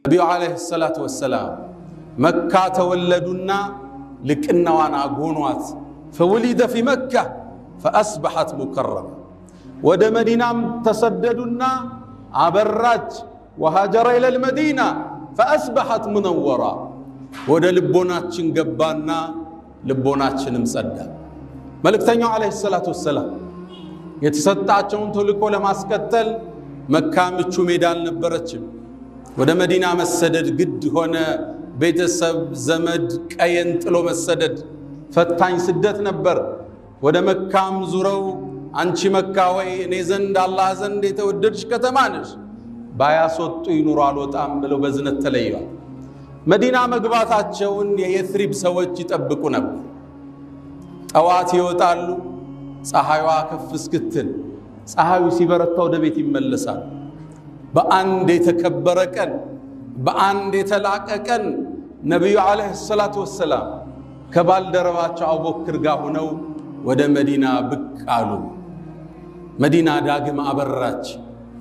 ነቢዩ ዓለይሂ ሰላቱ ወሰላም መካ ተወለዱና ልቅናዋን አጎኗት። ፈወሊደ ፊ መካ ፈአስበሐት ሙከረማ። ወደ መዲናም ተሰደዱና አበራች። ወሃጀረ ኢለል መዲና ፈአስበሐት ሙነወራ። ወደ ልቦናችን ገባና ልቦናችንም ጸዳ። መልእክተኛው ዓለይሂ ሰላቱ ወሰላም የተሰጣቸውን ተልእኮ ለማስከተል መካ ምቹ ሜዳ አልነበረችም። ወደ መዲና መሰደድ ግድ ሆነ። ቤተሰብ ዘመድ ቀየን ጥሎ መሰደድ ፈታኝ ስደት ነበር። ወደ መካም ዙረው አንቺ መካ ወይ እኔ ዘንድ አላህ ዘንድ የተወደድሽ ከተማ ነሽ፣ ባያስወጡ ይኑሩ አልወጣም ብለው በዝነት ተለዩዋል። መዲና መግባታቸውን የየትሪብ ሰዎች ይጠብቁ ነበር። ጠዋት ይወጣሉ፣ ፀሐይዋ ከፍ እስክትል። ፀሐዩ ሲበረታ ወደ ቤት ይመለሳሉ። በአንድ የተከበረ ቀን፣ በአንድ የተላቀ ቀን ነቢዩ ዓለይሂ ሰላቱ ወሰላም ከባልደረባቸው አቡበክር ጋር ሆነው ወደ መዲና ብቅ አሉ። መዲና ዳግም አበራች።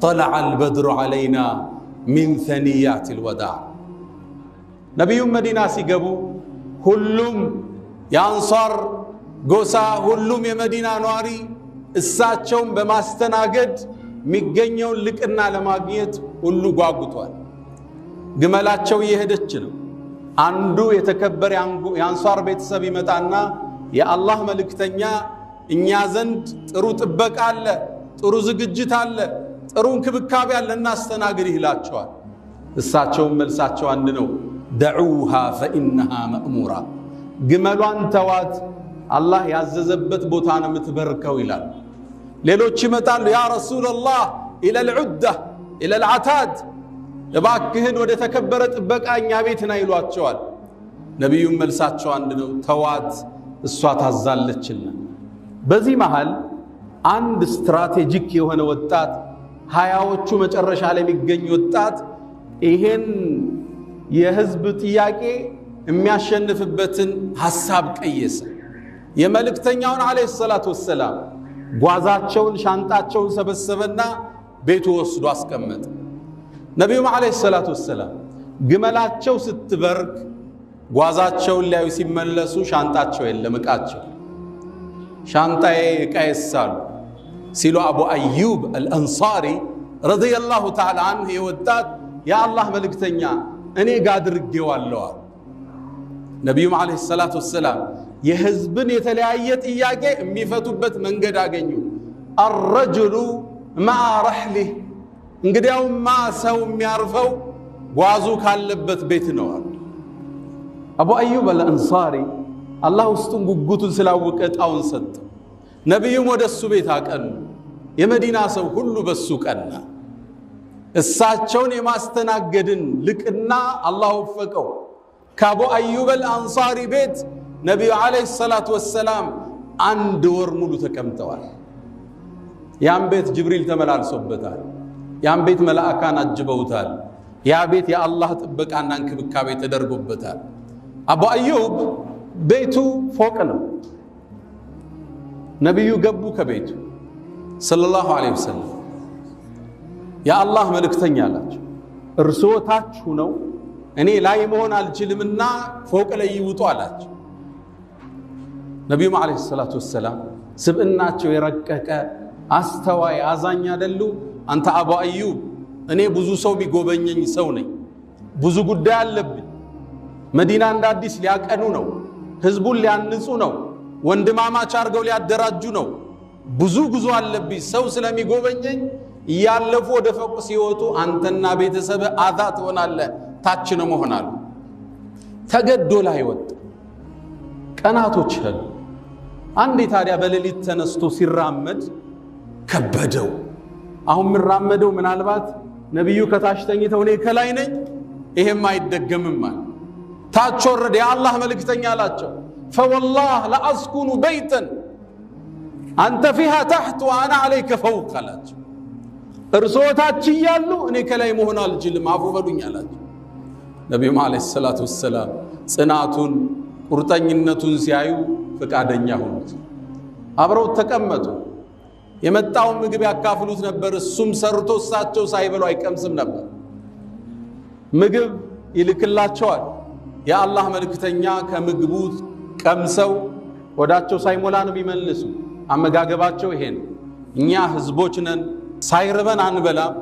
ጠለዐ አልበድሩ ዓለይና ሚን ሰኒያት አልወዳዕ። ነቢዩም መዲና ሲገቡ ሁሉም የአንሷር ጎሳ፣ ሁሉም የመዲና ነዋሪ እሳቸውን በማስተናገድ የሚገኘውን ልቅና ለማግኘት ሁሉ ጓጉቷል። ግመላቸው እየሄደች ነው። አንዱ የተከበረ የአንሷር ቤተሰብ ይመጣና የአላህ መልእክተኛ እኛ ዘንድ ጥሩ ጥበቃ አለ፣ ጥሩ ዝግጅት አለ፣ ጥሩ እንክብካቤ አለ፣ እናስተናግድ ይላቸዋል። እሳቸውም መልሳቸው አንድ ነው። ደዑሃ ፈኢነሃ መእሙራ። ግመሏን ተዋት፣ አላህ ያዘዘበት ቦታ ነው የምትበርከው ይላል። ሌሎች ይመጣሉ። ያ ረሱለላህ ኢለል ዑዳ ኢለል ዓታድ፣ እባክህን ወደ ተከበረ ጥበቃ እኛ ቤት ና ይሏቸዋል። ነቢዩም መልሳቸው አንድ ነው። ተዋት፣ እሷ ታዛለችና። በዚህ መሃል አንድ ስትራቴጂክ የሆነ ወጣት፣ ሃያዎቹ መጨረሻ ላይ የሚገኝ ወጣት ይሄን የህዝብ ጥያቄ የሚያሸንፍበትን ሐሳብ ቀየሰ። የመልእክተኛውን ዓለይሂ ሰላቱ ወሰላም ጓዛቸውን ሻንጣቸውን ሰበሰበና ቤቱ ወስዶ አስቀመጠ። ነቢዩም ዓለይሂ ሰላቱ ወሰላም ግመላቸው ስትበርክ ጓዛቸውን ሊያዩ ሲመለሱ ሻንጣቸው የለም፣ ዕቃቸው። ሻንጣዬ ዕቃዬሳሉ ሲሉ አቡ አዩብ አልአንሳሪ ረዲየላሁ ተዓላ አንሁ የወጣት የአላህ መልእክተኛ እኔ ጋር አድርጌዋለሁ። ነቢዩም ዓለይሂ ሰላቱ ወሰላም የህዝብን የተለያየ ጥያቄ የሚፈቱበት መንገድ አገኙ። አረጅሉ መዓ ረሕሊህ፣ እንግዲያውማ ሰው የሚያርፈው ጓዙ ካለበት ቤት ነው አሉ። አቡ አዩብ አልአንሳሪ አላህ ውስጡን ጉጉቱን ስላወቀ ዕጣውን ሰጠ። ነቢዩም ወደ እሱ ቤት አቀኑ። የመዲና ሰው ሁሉ በሱ ቀና። እሳቸውን የማስተናገድን ልቅና አላህ ወፈቀው። ከአቡ አዩብ አልአንሳሪ ቤት ነቢዩ ዓለይሂ ሰላቱ ወሰላም 1 ወር ሙሉ ተቀምጠዋል። ያን ቤት ጅብሪል ተመላልሶበታል። ያን ቤት መላእካን አጅበውታል። ያ ቤት የአላህ ጥበቃና እንክብካቤ ተደርጎበታል። አቡ አዩብ ቤቱ ፎቅ ነው። ነቢዩ ገቡ ከቤቱ ሰለላሁ ዐለይሂ ወሰለም። የአላህ መልእክተኛ አላቸው፣ እርስዎ ታች ሆነው እኔ ላይ መሆን አልችልምና ፎቅ ላይ ይውጡ አላቸው። ነቢዩም ዓለይሂ ሰላቱ ወሰላም ስብዕናቸው የረቀቀ አስተዋይ አዛኝ አይደሉ? አንተ አቡ አዩብ እኔ ብዙ ሰው ቢጎበኘኝ ሰው ነኝ፣ ብዙ ጉዳይ አለብኝ። መዲና እንደ አዲስ ሊያቀኑ ነው፣ ህዝቡን ሊያንጹ ነው፣ ወንድማማች አድርገው ሊያደራጁ ነው። ብዙ ጉዞ አለብኝ። ሰው ስለሚጎበኘኝ እያለፉ ወደ ፎቅ ሲወጡ አንተና ቤተሰብ አዛ ትሆናለህ፣ ታች ነው መሆናሉ። ተገዶ ላይ ወጣ። ቀናቶች ሄዱ። አንዴ ታዲያ በሌሊት ተነስቶ ሲራመድ ከበደው። አሁን ምራመደው ምናልባት ነቢዩ ከታች ተኝተው እኔ ከላይ ነኝ፣ ይሄም አይደገምም ማለት ታች ወረደ። የአላህ መልእክተኛ አላቸው፣ ፈወላህ ለአስኩኑ በይተን አንተ ፊሃ ተሕት ወአና ዐለይከ ፈውቅ አላቸው። እርስዎ ታች እያሉ እኔ ከላይ መሆን አልችልም፣ አፉ በሉኝ አላቸው። ነቢዩም ዓለይሂ ሰላቱ ወሰላም ጽናቱን ቁርጠኝነቱን ሲያዩ ፈቃደኛ ሆኑት። አብረው ተቀመጡ። የመጣውን ምግብ ያካፍሉት ነበር። እሱም ሰርቶ እሳቸው ሳይበሉ አይቀምስም ነበር። ምግብ ይልክላቸዋል። የአላህ መልእክተኛ ከምግቡ ቀምሰው ወዳቸው ሳይሞላ ነው የሚመልሱ። አመጋገባቸው ይሄን። እኛ ህዝቦች ነን፣ ሳይርበን አንበላም፣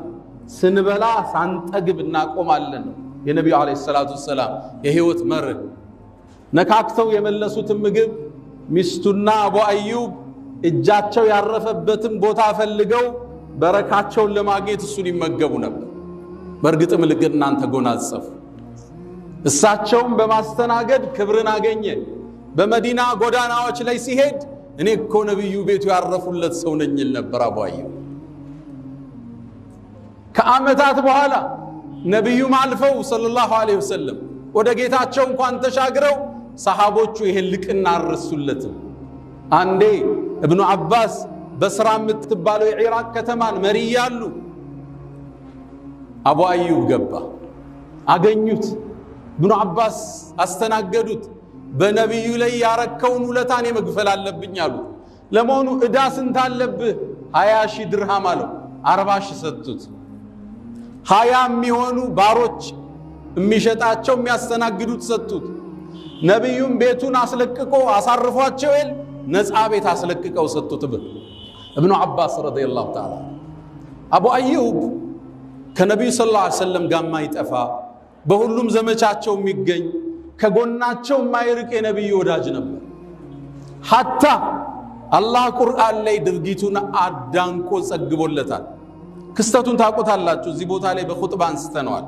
ስንበላ ሳንጠግብ እናቆማለን ነው የነቢዩ አለይሂ ሰላቱ ሰላም የህይወት መርህ። ነካክተው የመለሱትን ምግብ ሚስቱና አቡ አዩብ እጃቸው ያረፈበትን ቦታ ፈልገው በረካቸውን ለማግኘት እሱን ይመገቡ ነበር። በእርግጥም ልግናን ተጎናጸፉ። እሳቸውም በማስተናገድ ክብርን አገኘ። በመዲና ጎዳናዎች ላይ ሲሄድ እኔ እኮ ነብዩ ቤቱ ያረፉለት ሰው ነኝ ይል ነበር አቡ አዩብ። ከዓመታት በኋላ ነብዩም አልፈው ሰለላሁ ዐለይሂ ወሰለም ወደ ጌታቸው እንኳን ተሻግረው ሰሃቦቹ ይሄን ልቅና አረሱለት። አንዴ ኢብኑ አባስ በስራ የምትባለው የኢራቅ ከተማን መሪ ያሉ አቡ አዩብ ገባ፣ አገኙት። ኢብኑ አባስ አስተናገዱት። በነብዩ ላይ ያረከውን ውለታን መግፈል አለብኝ አሉ። ለመሆኑ እዳ ስንት አለብህ? 20,000 ድርሃም አለው። 40,000 ሰጡት። 20 የሚሆኑ ባሮች የሚሸጣቸው የሚያስተናግዱት ሰጡት። ነብዩም ቤቱን አስለቅቆ አሳርፏቸው ነፃ ቤት አስለቅቀው ሰጡት። ኢብኑ አባስ ረዲየላሁ ተዓላ አቡ አዩብ ከነብዩ ሰለላሁ ዐለይሂ ወሰለም ጋር ማይጠፋ በሁሉም ዘመቻቸው የሚገኝ ከጎናቸው ማይርቅ የነብዩ ወዳጅ ነበር። ሐታ አላህ ቁርአን ላይ ድርጊቱን አዳንቆ ጸግቦለታል። ክስተቱን ታውቁታላችሁ። እዚህ ቦታ ላይ በኹጥባ አንስተነዋል።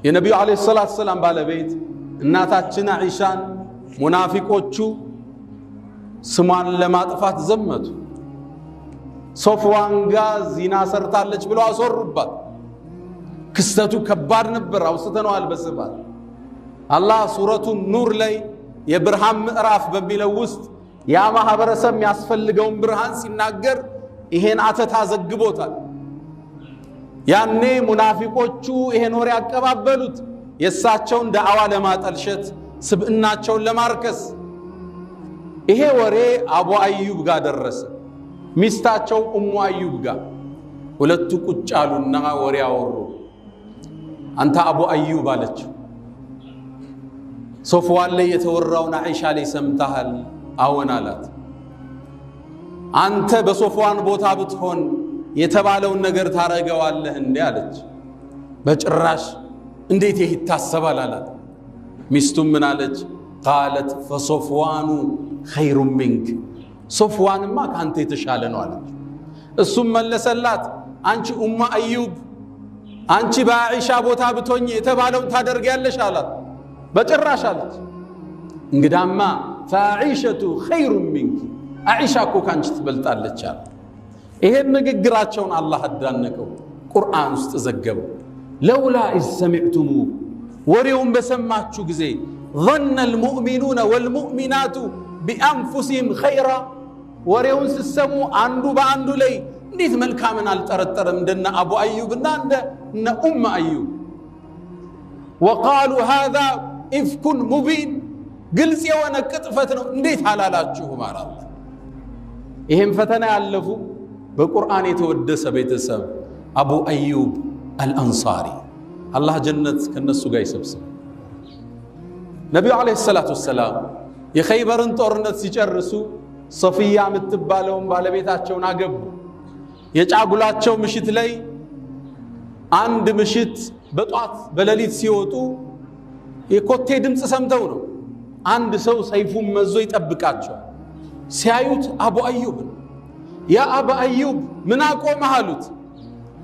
የነብዩ አለይሂ ሰላቱ ሰላም ባለቤት እናታችን አይሻን ሙናፊቆቹ ስሟን ለማጥፋት ዘመቱ። ሶፍዋን ጋር ዚና ሰርታለች ብለው አሰሩባት። ክስተቱ ከባድ ነበር። አውስተነዋል በስፋት። አላህ ሱረቱ ኑር ላይ የብርሃን ምዕራፍ በሚለው ውስጥ ያ ማህበረሰብ የሚያስፈልገውን ብርሃን ሲናገር ይሄን አተታ ዘግቦታል። ያኔ ሙናፊቆቹ ይሄን ወሬ ያቀባበሉት የእሳቸውን ዳዕዋ ለማጠልሸት፣ ስብዕናቸውን ለማርከስ። ይሄ ወሬ አቡ አዩብ ጋር ደረሰ፣ ሚስታቸው ኡሙ አዩብ ጋር። ሁለቱ ቁጭ አሉና ወሬ አወሩ። አንተ አቡ አዩብ አለችው፣ ሶፍዋን ላይ የተወራውን አይሻ ላይ ሰምተሃል? አዎን አላት። አንተ በሶፍዋን ቦታ ብትሆን የተባለውን ነገር ታረገዋለህ እንዴ አለች። በጭራሽ፣ እንዴት ይህ ይታሰባል አላት። ሚስቱም ምን አለች? ቃለት ፈሶፍዋኑ ኸይሩ ሚንክ፣ ሶፍዋንማ ካንተ የተሻለ ነው አለች። እሱም መለሰላት፣ አንቺ ኡሙ አዩብ አንቺ በአኢሻ ቦታ ብትሆኝ የተባለውን ታደርጊያለሽ አላት። በጭራሽ አለች። እንግዳማ ፈአኢሸቱ ኸይሩ ሚንክ፣ አኢሻ እኮ ካንቺ ትበልጣለች አለ። ይሄን ንግግራቸውን አላህ አዳነቀው፣ ቁርአን ውስጥ ዘገበው። ለውላ ኢዝ ሰሚዕቱሙ፣ ወሬውን በሰማችሁ ጊዜ ظن المؤمنون والمؤمنات بأنفسهم خيرا፣ ወሬውን ሲሰሙ አንዱ በአንዱ ላይ እንዴት መልካምን አልጠረጠረም እንደነ አቡ አዩብና እንደነ ኡም አዩብ። وقالوا هذا إفك مبين፣ ግልጽ የሆነ ቅጥፈት ነው እንዴት አላላችሁ ማለት። ይሄን ፈተና ያለፉ በቁርአን የተወደሰ ቤተሰብ አቡ አዩብ አልአንሳሪ፣ አላህ ጀነት ከነሱ ጋር ይሰብስብ። ነብዩ አለይሂ ሰላቱ ሰላም የኸይበርን ጦርነት ሲጨርሱ ሶፊያ የምትባለውን ባለቤታቸውን አገቡ። የጫጉላቸው ምሽት ላይ አንድ ምሽት በጧት በሌሊት ሲወጡ የኮቴ ድምጽ ሰምተው ነው። አንድ ሰው ሰይፉን መዞ ይጠብቃቸዋል። ሲያዩት አቡ አዩብ፣ ያ አቡ አዩብ ምን አቆመህ አሉት።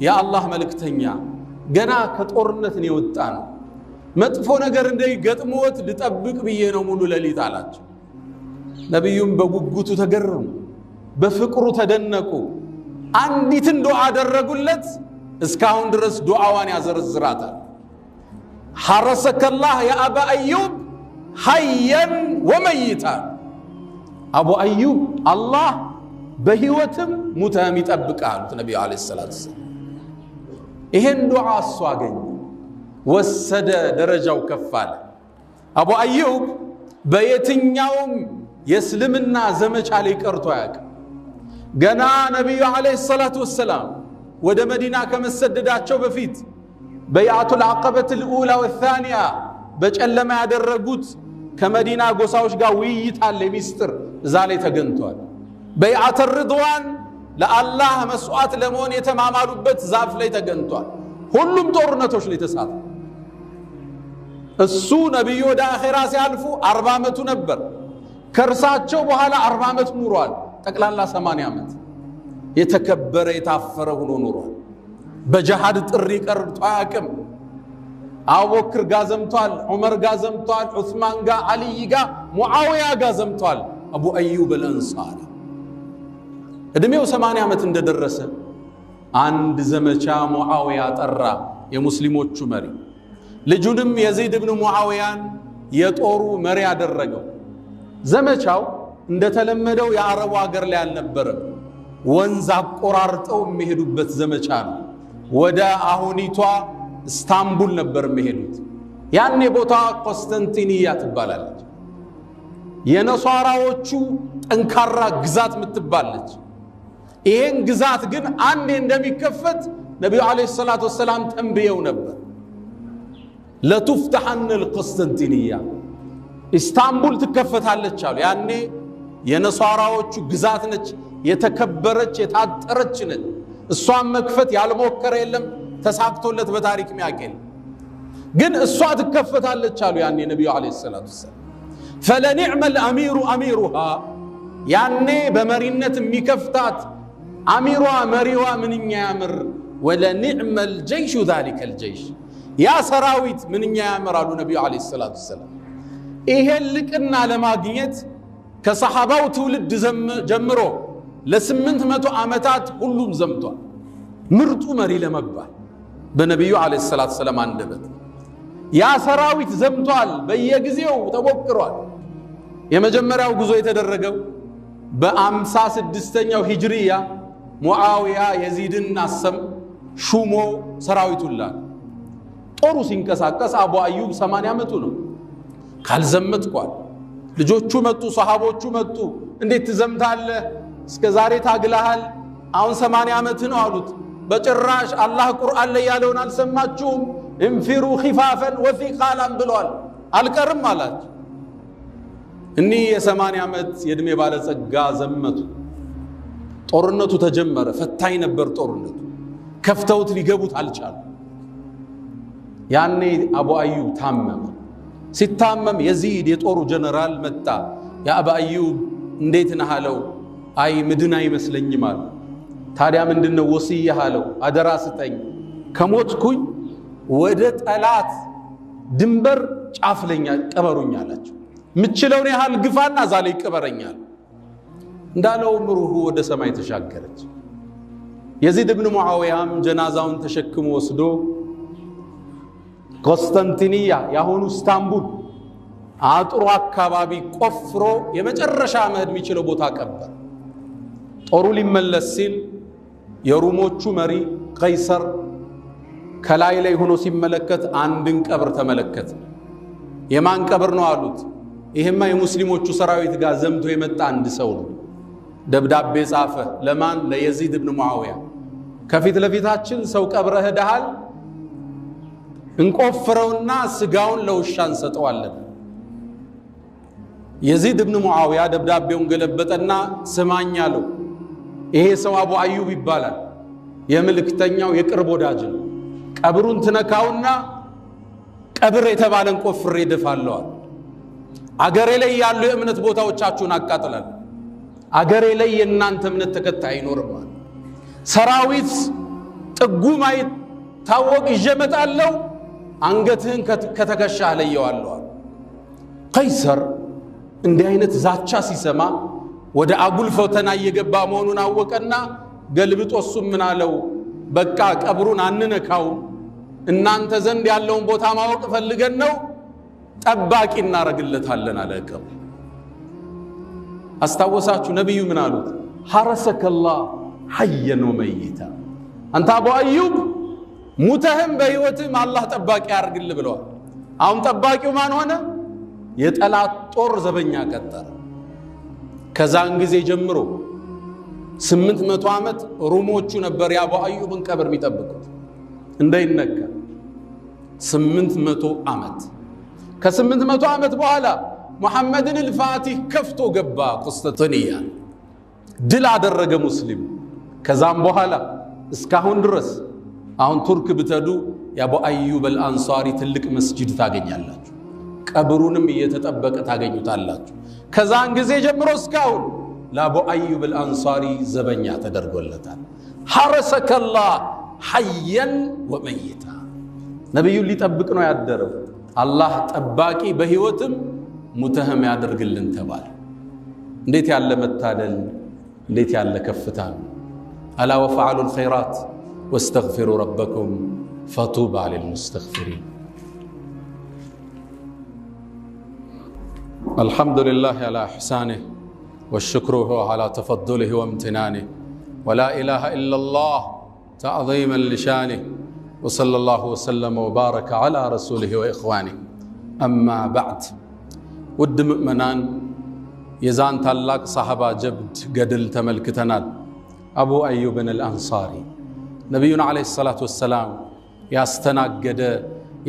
ያ አላህ መልእክተኛ ገና ከጦርነት ነው የወጣ ነው፣ መጥፎ ነገር እንዳይገጥሞት ልጠብቅ ብዬ ነው ሙሉ ሌሊት አላቸው። ነብዩም በጉጉቱ ተገረሙ፣ በፍቅሩ ተደነቁ። አንዲትን ዱዓ አደረጉለት። እስካሁን ድረስ ዱዓዋን ያዘረዝራታል። ሐረሰከላህ ያ አባ አዩብ ሐየን ወመይታን፣ አቡ አዩብ አላህ በህይወትም ሙተም ይጠብቃል ነብዩ አለይሂ ሰላቱ ሰላም። ይሄን ዱዓ እሱ አገኘ፣ ወሰደ፣ ደረጃው ከፍ አለ። አቡ አዩብ በየትኛውም የእስልምና ዘመቻ ላይ ቀርቶ አያውቅም። ገና ነብዩ አለይሂ ሰላቱ ሰላም ወደ መዲና ከመሰደዳቸው በፊት በይዓቱል ዐቀበቱል ኡላ ወሳኒያ በጨለማ ያደረጉት ከመዲና ጎሳዎች ጋር ውይይት አለ ሚስጥር እዛ ላይ ተገኝቷል። በይዓተ ርድዋን ለአላህ መስዋዕት ለመሆን የተማማሉበት ዛፍ ላይ ተገኝቷል። ሁሉም ጦርነቶች ላይ ተሳተፈ። እሱ ነብዩ ወደ አኺራ ሲያልፉ 40 ዓመቱ ነበር። ከርሳቸው በኋላ 40 ዓመት ኑሯል። ጠቅላላ 80 ዓመት የተከበረ የታፈረ ሆኖ ኑሯል። በጀሃድ ጥሪ ቀርቶ አያውቅም። አቡበክር ጋር ዘምቷል፣ ዑመር ጋር ዘምቷል፣ ዑስማን ጋር፣ አልይ ጋር፣ ሙዓዊያ ጋር ዘምቷል። አቡ አዩብ አልአንሳሪ እድሜው 80 ዓመት እንደደረሰ አንድ ዘመቻ ሙዓዊያ ጠራ፣ የሙስሊሞቹ መሪ። ልጁንም የዚድ ኢብኑ ሙዓዊያን የጦሩ መሪ ያደረገው። ዘመቻው እንደተለመደው የአረቡ ሀገር ላይ አልነበረም። ወንዝ አቆራርጠው የሚሄዱበት ዘመቻ ነው። ወደ አሁኒቷ ኢስታንቡል ነበር የሚሄዱት። ያኔ ቦታ ቆስጠንጢንያ ትባላለች። የነሷራዎቹ ጠንካራ ግዛት ምትባለች። ይሄን ግዛት ግን አንዴ እንደሚከፈት ነብዩ አለይሂ ሰላቱ ወሰላም ተንብየው ነበር። ለቱፍተሐነ القسطنطينية ኢስታንቡል ትከፈታለች አሉ። ያኔ የነሷራዎቹ ግዛት ነች፣ የተከበረች የታጠረች ነች። እሷን መክፈት ያልሞከረ የለም፣ ተሳክቶለት በታሪክ የሚያቀል ግን እሷ ትከፈታለች አሉ። ያኔ ነብዩ አለይሂ ሰላቱ ወሰላም فلنعم الامير اميرها ያኔ በመሪነት የሚከፍታት አሚሯ መሪዋ ምንኛ ያምር። ولنعم الجيش ذلك الجيش ያ ሰራዊት ምንኛ ያምራሉ ነብዩ አለይሂ ሰላቱ ወሰላም። ይሄን ልቅና ለማግኘት ከሰሃባው ትውልድ ጀምሮ ለ800 ዓመታት ሁሉም ዘምቷል። ምርጡ መሪ ለመባል በነብዩ አለይሂ ሰላቱ ወሰላም አንደበት ያ ሰራዊት ዘምቷል። በየጊዜው ተሞክሯል። የመጀመሪያው ጉዞ የተደረገው በ56ኛው ሂጅሪያ ሙዓዊያ የዚድን አሰም ሹሞ ሰራዊቱላ ጦሩ ሲንቀሳቀስ አቡ አዩብ 80 ዓመቱ ነው። ካልዘመትኳል ልጆቹ መጡ፣ ሰሃቦቹ መጡ። እንዴት ትዘምታለህ? እስከ ዛሬ ታግለሃል፣ አሁን 80 ዓመት ነው አሉት። በጭራሽ አላህ ቁርአን ላይ ያለውን አልሰማችሁም? እንፊሩ ኺፋፈን ወፊቃላን ብሏል። አልቀርም አላቸው። እኒህ የ80 ዓመት የእድሜ ባለጸጋ ዘመቱ። ጦርነቱ ተጀመረ። ፈታኝ ነበር ጦርነቱ። ከፍተውት ሊገቡት አልቻሉ። ያኔ አቡ አዩብ ታመመ። ሲታመም የዚድ የጦሩ ጀነራል መጣ። ያ አቡ አዩብ እንዴት ነህ አለው። አይ ምድን አይመስለኝም አለ። ታዲያ ምንድነው ወሲያ አለው። አደራ ስጠኝ፣ ከሞትኩኝ ወደ ጠላት ድንበር ጫፍለኛ ቀበሩኝ አላቸው። ምችለውን ያህል ግፋና ዛሬ ይቀበረኛል እንዳለው ምሩሁ ወደ ሰማይ ተሻገረች። የዚድ ኢብኑ ሙዓዊያም ጀናዛውን ተሸክሞ ወስዶ ቆስጠንጢንያ ያሁኑ ኢስታንቡል አጥሩ አካባቢ ቆፍሮ የመጨረሻ መሄድ የሚችለው ቦታ ቀበር። ጦሩ ሊመለስ ሲል የሩሞቹ መሪ ቀይሰር ከላይ ላይ ሆኖ ሲመለከት አንድን ቀብር ተመለከተ። የማን ቀብር ነው አሉት። ይሄማ የሙስሊሞቹ ሰራዊት ጋር ዘምቶ የመጣ አንድ ሰው ነው። ደብዳቤ ጻፈ። ለማን? ለየዚድ ኢብኑ ሙዓዊያ። ከፊት ለፊታችን ሰው ቀብረህ ሄደሃል፣ እንቆፍረውና ስጋውን ለውሻ እንሰጠዋለን። የዚድ ኢብኑ ሙዓዊያ ደብዳቤውን ገለበጠና ስማኝ አለው። ይሄ ሰው አቡ አዩብ ይባላል፣ የመልእክተኛው የቅርብ ወዳጅ ነው። ቀብሩን ትነካውና ቀብር የተባለን ቆፍሬ ደፋለዋል። አገሬ ላይ ያሉ የእምነት ቦታዎቻችሁን አቃጥላል። አገሬ ላይ የእናንተ እምነት ተከታይ አይኖርም። ሰራዊት ጥጉማይ ታወቅ ይጀመጣለው፣ አንገትህን ከተከሻህ ለየዋለሁ። ቀይሰር እንዲህ አይነት ዛቻ ሲሰማ ወደ አጉል ፈተና እየገባ መሆኑን አወቀና ገልብጦ ምን አለው? በቃ ቀብሩን አንነካው፣ እናንተ ዘንድ ያለውን ቦታ ማወቅ ፈልገን ነው፣ ጠባቂ እናረግለታለን አለ። ቀብሩ አስታወሳችሁ ነብዩ ምን አሉት? ሐረሰከላህ ሐየን ወመይታ። አንተ አቡ አዩብ ሙተህም በህይወትም አላህ ጠባቂ ያርግል ብለዋል። አሁን ጠባቂው ማን ሆነ? የጠላት ጦር ዘበኛ ቀጠረ። ከዛን ጊዜ ጀምሮ 800 ዓመት ሩሞቹ ነበር የአቡ አዩብን ቀብር የሚጠብቁት እንዳይነካ። 800 ዓመት ከ800 ዓመት በኋላ ሙሐመድን الفاتح ከፍቶ ገባ ቁስጥንጥንያ ድል አደረገ ሙስሊም ከዛም በኋላ እስካሁን ድረስ አሁን ቱርክ ብትሄዱ የአቡ አዩብ አልአንሳሪ ትልቅ መስጂድ ታገኛላችሁ ቀብሩንም እየተጠበቀ ታገኙታላችሁ ከዛን ጊዜ ጀምሮ እስካሁን ለአቡ አዩብ አልአንሳሪ ዘበኛ ተደርጎለታል حرسك الله حيا وميتا ነብዩ ሊጠብቅ ነው ያደረው አላህ ጠባቂ በህይወትም ሙተህም ያደርግልን ተባለ እንዴት ያለ መታደል እንዴት ያለ ከፍታ አላ ወፈعلوا الخيرات واستغفروا ربكم فطوبى للمستغفرين الحمد لله على احسانه والشكر على تفضله وامتنانه ولا اله الا الله تعظيما لشانه وصلى الله وسلم وبارك على رسوله واخوانه اما بعد ود مؤمنان يزان تلاق صحابه جبد قدل تملكتنال ابو ايوب الانصاري نبينا عليه الصلاه والسلام ያስተናገደ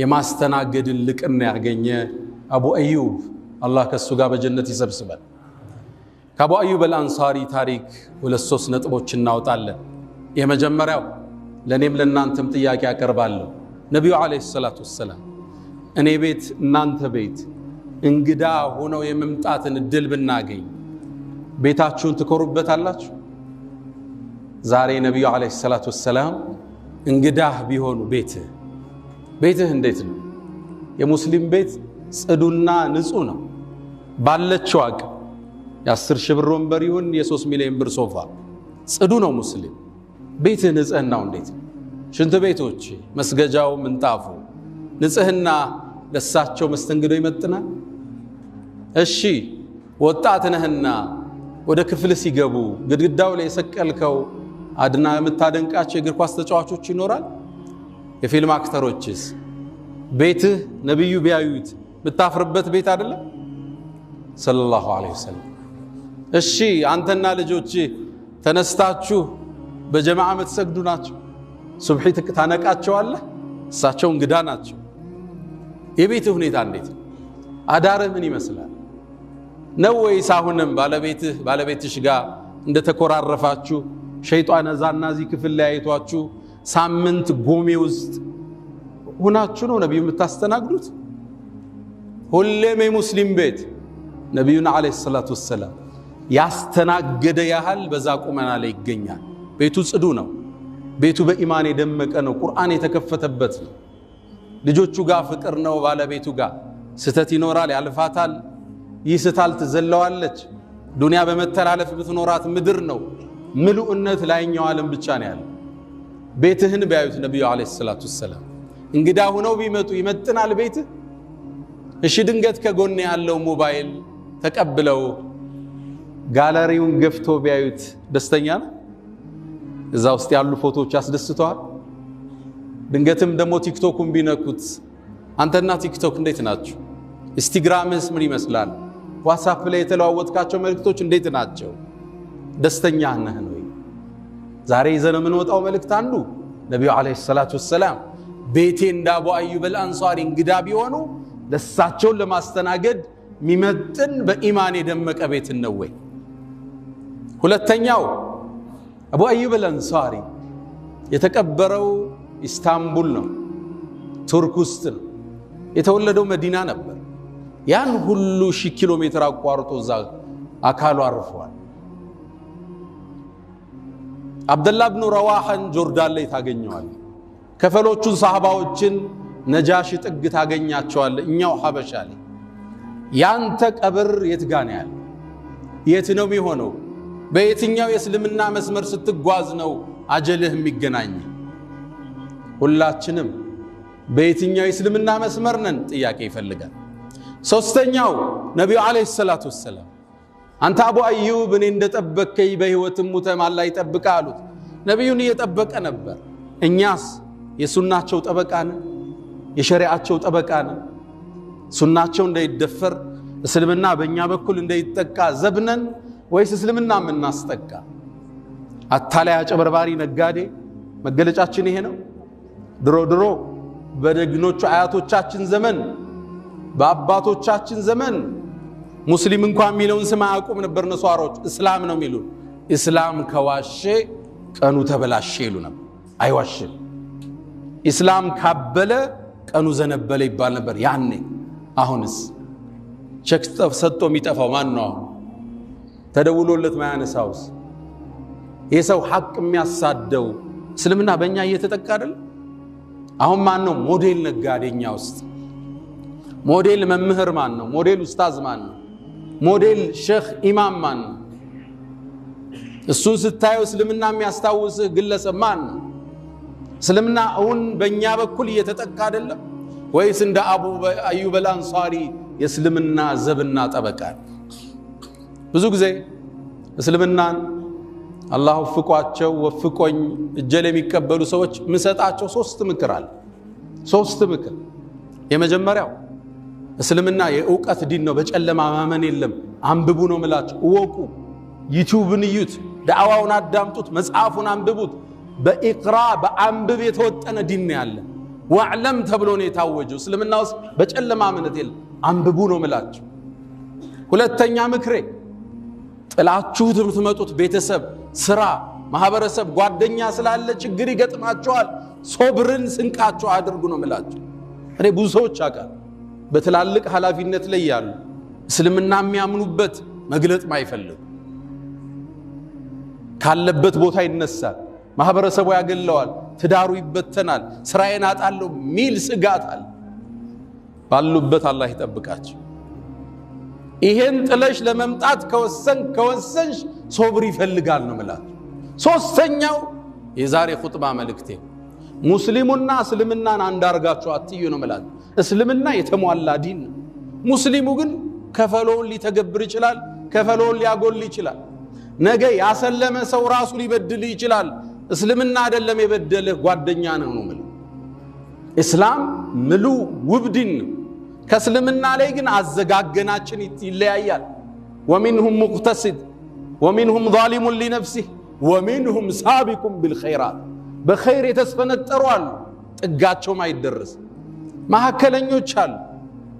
የማስተናገድን ልቅና ያገኘ አቡ አዩብ አላህ ከሱ ጋር በጀነት ይሰብስባል ከአቡ አዩብ አልአንሳሪ ታሪክ ሁለት ሶስት ነጥቦች እናውጣለን የመጀመሪያው ለኔም ለናንተም ጥያቄ ያቀርባለሁ ነብዩ አለይሂ ሰላቱ ወሰለም እኔ ቤት እናንተ ቤት እንግዳ ሆነው የመምጣትን እድል ብናገኝ ቤታችሁን ትኮሩበታላችሁ ዛሬ ነብዩ አለይሂ ሰላቱ ወሰለም እንግዳ ቢሆኑ ቤትህ እንዴት ነው የሙስሊም ቤት ጽዱና ንጹህ ነው ባለችው አቅም የ10 ሺህ ብር ወንበር ይሁን የ3 ሚሊዮን ብር ሶፋ ጽዱ ነው ሙስሊም ቤትህ ንጽህናው እንዴት ነው ሽንት ቤቶች መስገጃው ምንጣፉ ንጽህና ለሳቸው መስተንግዶ ይመጥናል እሺ ወጣት ነህና ወደ ክፍል ሲገቡ ግድግዳው ላይ የሰቀልከው አድና የምታደንቃቸው የእግር ኳስ ተጫዋቾች ይኖራል የፊልም አክተሮችስ ቤትህ ነብዩ ቢያዩት ምታፍርበት ቤት አይደለም ሰለላሁ ዐለይሂ ወሰለም እሺ አንተና ልጆች ተነስታችሁ በጀማዓ የምትሰግዱ ናቸው ሱብሂ ታነቃቸዋለህ እሳቸው እንግዳ ናቸው የቤትህ ሁኔታ እንዴት ነው አዳርህ ምን ይመስላል ነው ወይስ አሁንም ባለቤትሽ ጋር እንደተኮራረፋችሁ ሸይጣን አዛና ዚ ክፍል ላይ አይቷችሁ ሳምንት ጎሜ ውስጥ ሆናችሁ ነው ነብዩ የምታስተናግዱት ሁሌም የሙስሊም ቤት ነብዩና አለይሂ ሰላቱ ወሰለም ያስተናገደ ያህል በዛ ቁመና ላይ ይገኛል ቤቱ ጽዱ ነው ቤቱ በኢማን የደመቀ ነው ቁርአን የተከፈተበት ነው ልጆቹ ጋር ፍቅር ነው ባለቤቱ ጋር ስተት ይኖራል ያልፋታል ይስታል ትዘለዋለች ዱንያ በመተላለፍ ብትኖራት ምድር ነው ምሉእነት ላይኛው ዓለም ብቻ ነው ያለው ቤትህን ቢያዩት ነብዩ አለይሂ ሰላቱ ወሰለም እንግዳ ሆነው ቢመጡ ይመጥናል ቤትህ እሺ ድንገት ከጎን ያለው ሞባይል ተቀብለው ጋለሪውን ገፍቶ ቢያዩት ደስተኛ ነው እዛ ውስጥ ያሉ ፎቶዎች ያስደስተዋል ድንገትም ደሞ ቲክቶክን ቢነኩት አንተና ቲክቶክ እንዴት ናችሁ ኢንስታግራምስ ምን ይመስላል ዋትስአፕ ላይ የተለዋወጥካቸው መልእክቶች እንዴት ናቸው ደስተኛ ነህ ነው ዛሬ ይዘነው ምን ወጣው መልእክት አንዱ ነብዩ አለይሂ ሰላቱ ወሰለም ቤቴ እንደ አቡ አዩብ አልአንሳሪ እንግዳ ቢሆኑ ለሳቸው ለማስተናገድ ሚመጥን በኢማን የደመቀ ቤት ነው ወይ ሁለተኛው አቡ አዩብ አልአንሳሪ የተቀበረው ኢስታንቡል ነው ቱርክ ውስጥ ነው የተወለደው መዲና ነበር ያን ሁሉ ሺህ ኪሎ ሜትር አቋርጦ ዛ አካሉ አርፏል አብደላህ ኢብኑ ረዋሃን ጆርዳን ላይ ታገኘዋል ከፈሎቹን ሰሃባዎችን ነጃሺ ጥግ ታገኛቸዋል እኛው ሐበሻ ላይ ያንተ ቀብር የት ጋር ነው ያለው የት ነው የሚሆነው በየትኛው የእስልምና መስመር ስትጓዝ ነው አጀልህ የሚገናኝ ሁላችንም በየትኛው የእስልምና መስመር ነን ጥያቄ ይፈልጋል ሶስተኛው ነብዩ አለይሂ ሰላቱ ወሰለም አንተ አቡ አዩብ እኔ እንደጠበከኝ በህይወትም ሙተም አላህ ይጠብቃሉት ነብዩን እየጠበቀ ነበር እኛስ የሱናቸው ጠበቃን የሸሪዓቸው ጠበቃን ሱናቸው እንዳይደፈር እስልምና በእኛ በኩል እንዳይጠቃ ዘብነን ወይስ እስልምና ምናስጠቃ አታላይ አጨበርባሪ ነጋዴ መገለጫችን ይሄ ነው ድሮ በደግኖቹ አያቶቻችን ዘመን በአባቶቻችን ዘመን ሙስሊም እንኳን የሚለውን ስም አያውቁም ነበር ነሷሮች እስላም ነው የሚሉ እስላም ከዋሸ ቀኑ ተበላሸ ይሉ ነበር አይዋሽም እስላም ካበለ ቀኑ ዘነበለ ይባል ነበር ያኔ አሁንስ ቸክ ሰጥቶ የሚጠፋው ማን ነው ተደውሎለት ማያነሳውስ የሰው ሐቅ የሚያሳደው እስልምና በእኛ እየተጠቃ አይደል አሁን ማን ነው ሞዴል ነጋዴኛ ውስጥ ሞዴል መምህር ማን ነው ሞዴል ኡስታዝ ማን ነው ሞዴል ሼክ ኢማም ማን ነው እሱን ስታየው እስልምና የሚያስታውስ ግለሰብ ማን ነው እስልምና አሁን በእኛ በኩል እየተጠቃ አይደለም ወይስ እንደ አቡ አዩብ አልአንሳሪ የእስልምና ዘብና ጠበቃ ብዙ ጊዜ እስልምናን አላህ ወፍቋቸው ወፍቆኝ እጀለ የሚቀበሉ ሰዎች ምሰጣቸው ሶስት ምክር አለ ሶስት ምክር የመጀመሪያው እስልምና የእውቀት ዲን ነው በጨለማ ማመን የለም አንብቡ ነው ምላችሁ ወቁ ዩቲዩብን እዩት ዳዕዋውን አዳምጡት መጽሐፉን አንብቡት በኢቅራ በአንብብ የተወጠነ ዲን ያለ ወዕለም ተብሎ ነው የታወጀው እስልምና ውስጥ በጨለማ ማመን የለም አንብቡ ነው ምላችሁ ሁለተኛ ምክሬ ጥላችሁ ትምትመጡት ቤተሰብ ስራ ማህበረሰብ ጓደኛ ስላለ ችግር ይገጥማቸዋል ሶብርን ስንቃቸው አድርጉ ነው ምላችሁ እኔ ብዙ ሰዎች አቃል በትላልቅ ሐላፊነት ላይ ያሉ እስልምና የሚያምኑበት መግለጥ ማይፈልጉ ካለበት ቦታ ይነሳል ማህበረሰቡ ያገለዋል ትዳሩ ይበተናል ስራዬን አጣለው ሚል ስጋታል ባሉበት አላህ ይጠብቃቸው ይሄን ጥለሽ ለመምጣት ከወሰንሽ ሶብር ይፈልጋል ነው ማለት ሶስተኛው የዛሬ ኹጥባ መልእክቴ ሙስሊሙና እስልምናን አንዳርጋቸው አትዩ ነው ማለት እስልምና የተሟላ ዲን ሙስሊሙ ግን ከፈሎን ሊተገብር ይችላል ከፈሎን ሊያጎል ይችላል ነገ ያሰለመ ሰው ራሱ ሊበድል ይችላል እስልምና አይደለም የበደለ ጓደኛ ነው ነው ማለት እስላም ምሉ ውብ ዲን ከእስልምና ላይ ግን አዘጋገናችን ይለያያል ومنهم مقتصد ومنهم ظالم لنفسه ومنهم سابق بالخيرات بخير የተስፈነጠሩ አሉ ጥጋቸው ማይደርስ ማከለኞች አሉ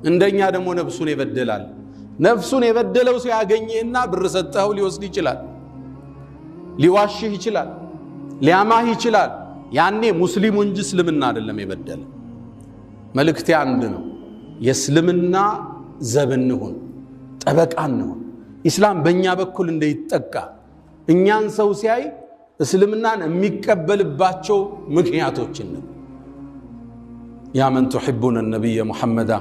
እንደኛ ደግሞ ነፍሱን ይበደላል ነፍሱን የበደለው ሲያገኝና ብር ሰጠው ሊወስድ ይችላል ሊዋሽህ ይችላል ሊያማህ ይችላል ያኔ ሙስሊሙ እንጂ እስልምና አይደለም የበደለ መልእክቴ አንድ ነው የእስልምና ዘብንሁን ጠበቃንሁን እስላም በእኛ በኩል እንደይጠቃ እኛን ሰው ሲያይ እስልምናን የሚቀበልባቸው ምክንያቶችን ነው يا من تحبون النبي محمد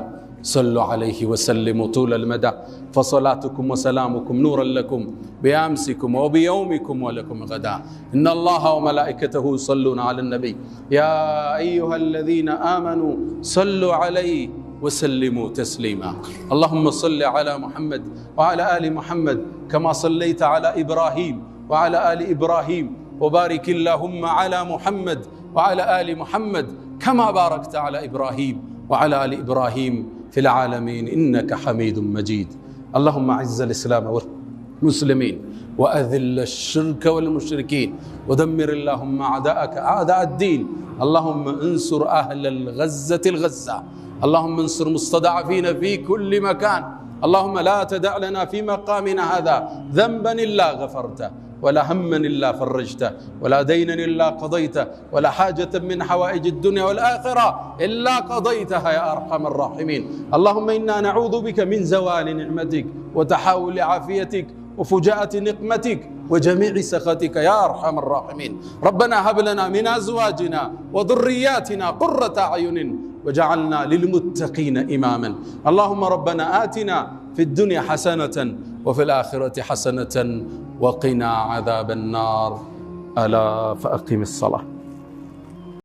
صلوا عليه وسلموا طول المدى فصلاتكم وسلامكم نورا لكم بأمسكم وبيومكم ولكم غدا إن الله وملائكته يصلون على النبي يا أيها الذين آمنوا صلوا عليه وسلموا تسليما اللهم صل على محمد وعلى آل محمد كما صليت على إبراهيم وعلى آل إبراهيم وبارك اللهم على محمد وعلى آل محمد كما باركت على إبراهيم وعلى آل إبراهيم في العالمين إنك حميد مجيد اللهم أعز الإسلام والمسلمين وأذل الشرك والمشركين ودمر اللهم أعداءك أعداء الدين اللهم انصر أهل الغزة الغزة اللهم انصر مستضعفين في كل مكان اللهم لا تدع لنا في مقامنا هذا ذنبا إلا غفرته ولا هما إلا فرجته ولا دينا إلا قضيته ولا حاجة من حوائج الدنيا والآخرة إلا قضيتها يا أرحم الراحمين اللهم إنا نعوذ بك من زوال نعمتك وتحول عافيتك وفجاءة نقمتك وجميع سخطك يا أرحم الراحمين ربنا هب لنا من أزواجنا وذرياتنا قرة أعين وجعلنا للمتقين إماما اللهم ربنا آتنا في الدنيا حسنة وفي الآخرة حسنة وقنا عذاب النار ألا فأقم الصلاة